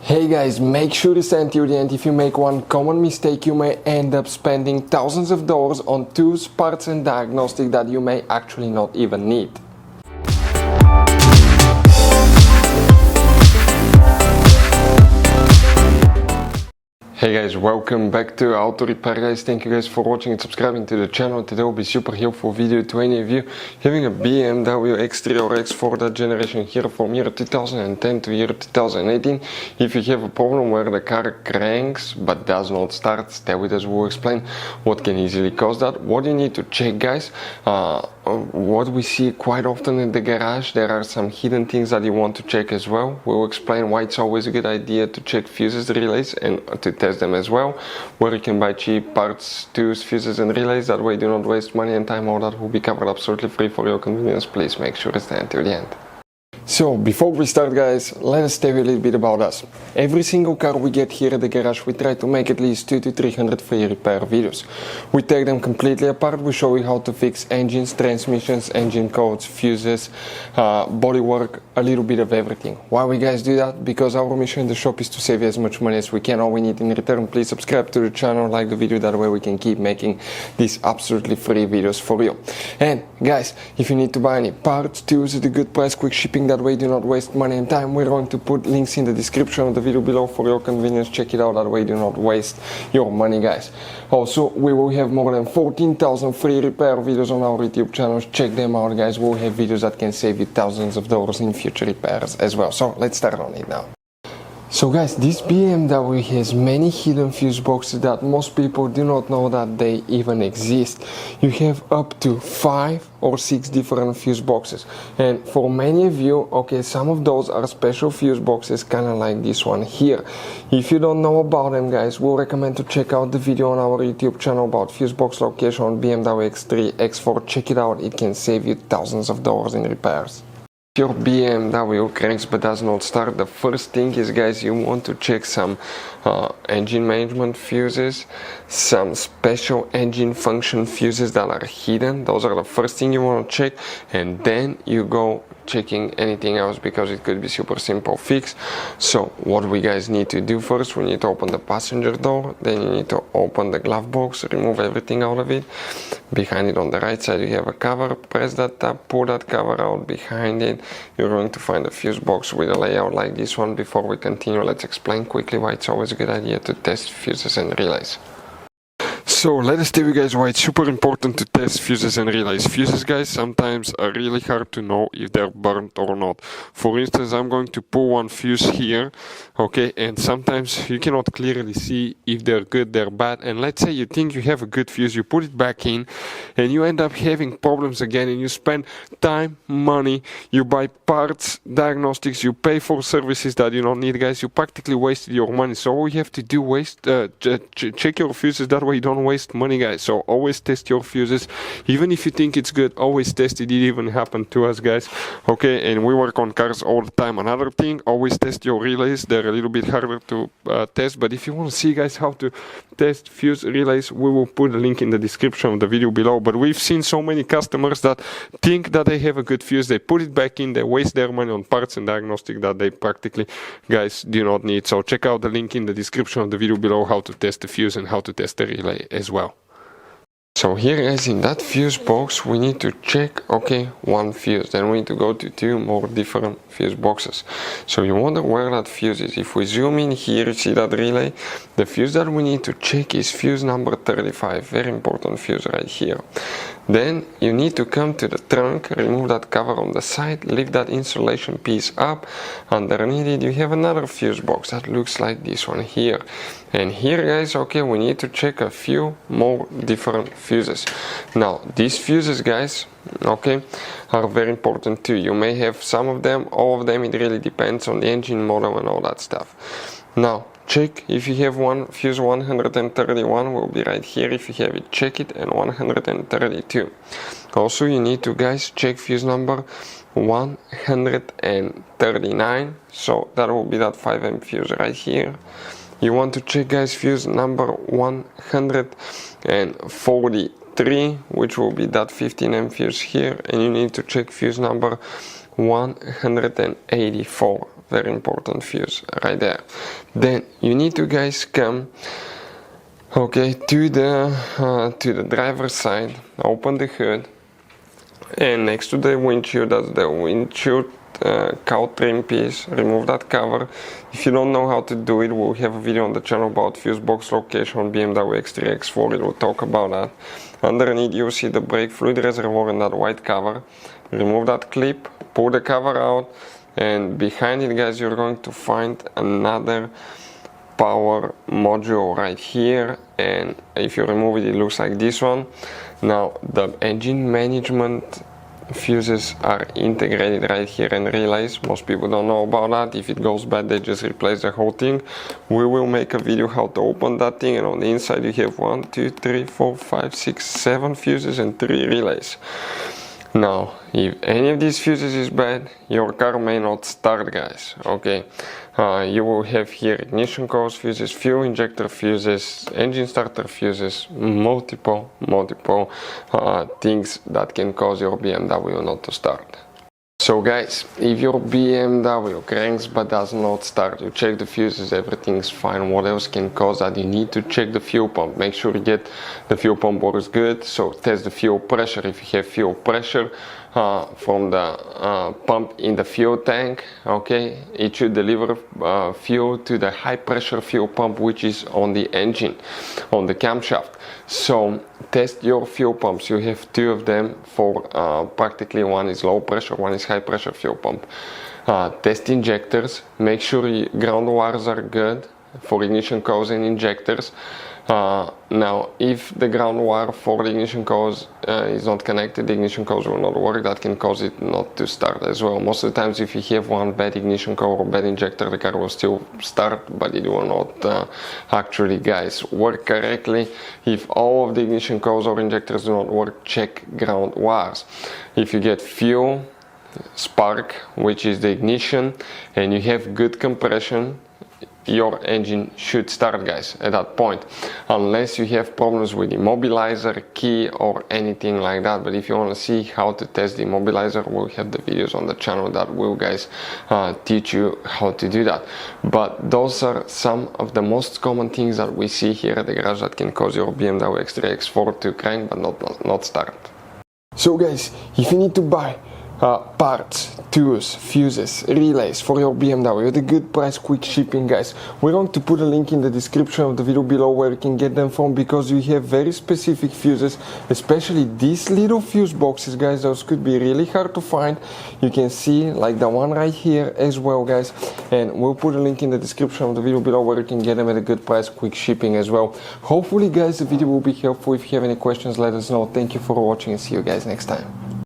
Hey guys, make sure to stay until the end. If you make one common mistake, you may end up spending thousands of dollars on tools, parts and diagnostics that you may actually not even need. Hey guys, welcome back to Auto Repair guys. Thank you guys for watching and subscribing to the channel. Today will be super helpful video to any of you having a BMW X3 or X4 that generation here from year 2010 to year 2018. If you have a problem where the car cranks but does not start, stay with us, we'll explain what can easily cause that, what you need to check guys. What we see quite often in the garage, there are some hidden things that you want to check as well. We'll explain why it's always a good idea to check fuses, relays and to test them as well, where you can buy cheap parts, tools, fuses and relays. That way you do not waste money and time. All that will be covered absolutely free for your convenience. Please make sure to stay until the end. So before we start guys, let us tell you a little bit about us. Every single car we get here at the garage, we try to make at least 200 to 300 free repair videos. We take them completely apart, we show you how to fix engines, transmissions, engine codes, fuses, bodywork, a little bit of everything. Why we guys do that? Because our mission in the shop is to save you as much money as we can. All we need in return, please subscribe to the channel, like the video, that way we can keep making these absolutely free videos for you. And guys, if you need to buy any parts, tools at a good price, quick shipping, that way do not waste money and time, we're going to put links in the description of the video below for your convenience. Check it out, that way do not waste your money guys. Also, we will have more than 14,000 free repair videos on our YouTube channels. Check them out guys. We'll have videos that can save you thousands of dollars in future repairs as well. So let's start on it now. So guys, this BMW has many hidden fuse boxes that most people do not know that they even exist. You have up to 5 or 6 different fuse boxes, and for many of you, okay, some of those are special fuse boxes, kind of like this one here. If you don't know about them guys, we'll recommend to check out the video on our YouTube channel about fuse box location on BMW X3 X4. Check it out, it can save you thousands of dollars in repairs. If your BMW cranks but does not start, the first thing is guys, you want to check some engine management fuses, some special engine function fuses that are hidden. Those are the first thing you want to check, and then you go checking anything else because it could be super simple fix. So what we guys need to do first, we need to open the passenger door, then you need to open the glove box, remove everything out of it. Behind it on the right side you have a cover, press that tab, pull that cover out. Behind it you're going to find a fuse box with a layout like this one. Before we continue, let's explain quickly why it's always a good idea to test fuses and relays. So let us tell you guys why it's super important to test fuses and relays. Fuses guys sometimes are really hard to know if they're burnt or not. For instance, I'm going to pull one fuse here, okay, and sometimes you cannot clearly see if they're good, they're bad. And let's say you think you have a good fuse, you put it back in and you end up having problems again, and you spend time, money, you buy parts, diagnostics, you pay for services that you don't need guys. You practically wasted your money. So all you have to do check your fuses, that way you don't waste money guys. So always test your fuses, even if you think it's good, always test it. It even happened to us guys, okay, and we work on cars all the time. Another thing, always test your relays. They're a little bit harder to test, but if you want to see guys how to test fuse relays, we will put a link in the description of the video below. But we've seen so many customers that think that they have a good fuse, they put it back in, they waste their money on parts and diagnostic that they practically guys do not need. So check out the link in the description of the video below how to test the fuse and how to test the relay as well. So here guys, in that fuse box we need to check, okay, one fuse, then we need to go to 2 more different fuse boxes. So you wonder where that fuse is. If we zoom in here, you see that relay. The fuse that we need to check is fuse number 35, very important fuse right here. Then you need to come to the trunk, remove that cover on the side, lift that insulation piece up. Underneath it you have another fuse box that looks like this one here. And here guys, okay, we need to check a few more different fuses. Now these fuses guys, okay, are very important too. You may have some of them, all of them, it really depends on the engine model and all that stuff. Now check if you have one fuse 131 will be right here. If you have it, check it, and 132. Also you need to guys check fuse number 139, so that will be that 5 amp fuse right here. You want to check guys fuse number 143, which will be that 15 amp fuse here, and you need to check fuse number 184. very important fuse right there. Then you need to guys come to the driver's side, open the hood, and next to the windshield, that's the windshield cowl trim piece, remove that cover. If you don't know how to do it, we'll have a video on the channel about fuse box location on BMW X3 X4. It will talk about that. Underneath you'll see the brake fluid reservoir and that white cover. Remove that clip, pull the cover out, and behind it guys you're going to find another power module right here, and if you remove it, it looks like this one. Now the engine management fuses are integrated right here in relays. Most people don't know about that. If it goes bad, they just replace the whole thing. We will make a video how to open that thing, and on the inside you have 1, 2, 3, 4, 5, 6, 7 fuses and 3 relays. Now, if any of these fuses is bad, your car may not start, guys. You will have here ignition cause fuses, fuel injector fuses, engine starter fuses, multiple things that can cause your BMW not to start. So guys, if your BMW cranks but does not start, you check the fuses, everything's fine. What else can cause that? You need to check the fuel pump. Make sure you get the fuel pump works good. So test the fuel pressure. If you have fuel pressure from the pump in the fuel tank, it should deliver fuel to the high pressure fuel pump, which is on the engine, on the camshaft. So test your fuel pumps. You have 2 of them for practically one is low pressure, one is high pressure fuel pump. Test injectors. Make sure ground wires are good for ignition cause and injectors. Now if the ground wire for the ignition cause is not connected, the ignition cause will not work. That can cause it not to start as well. Most of the times if you have one bad ignition core or bad injector, the car will still start, but it will not actually guys work correctly. If all of the ignition cores or injectors do not work, check ground wires. If you get fuel, spark, which is the ignition, and you have good compression, your engine should start, guys, at that point, unless you have problems with immobilizer, key, or anything like that. But if you want to see how to test the immobilizer, we'll have the videos on the channel that will guys teach you how to do that. But those are some of the most common things that we see here at the garage that can cause your BMW X3 X4 to crank but not start. So guys, if you need to buy parts, tools, fuses, relays for your BMW at a good price, quick shipping, guys, we're going to put a link in the description of the video below where you can get them from, because you have very specific fuses, especially these little fuse boxes, guys. Those could be really hard to find. You can see like the one right here as well, guys, and we'll put a link in the description of the video below where you can get them at a good price, quick shipping as well. Hopefully guys the video will be helpful. If you have any questions, let us know. Thank you for watching and see you guys next time.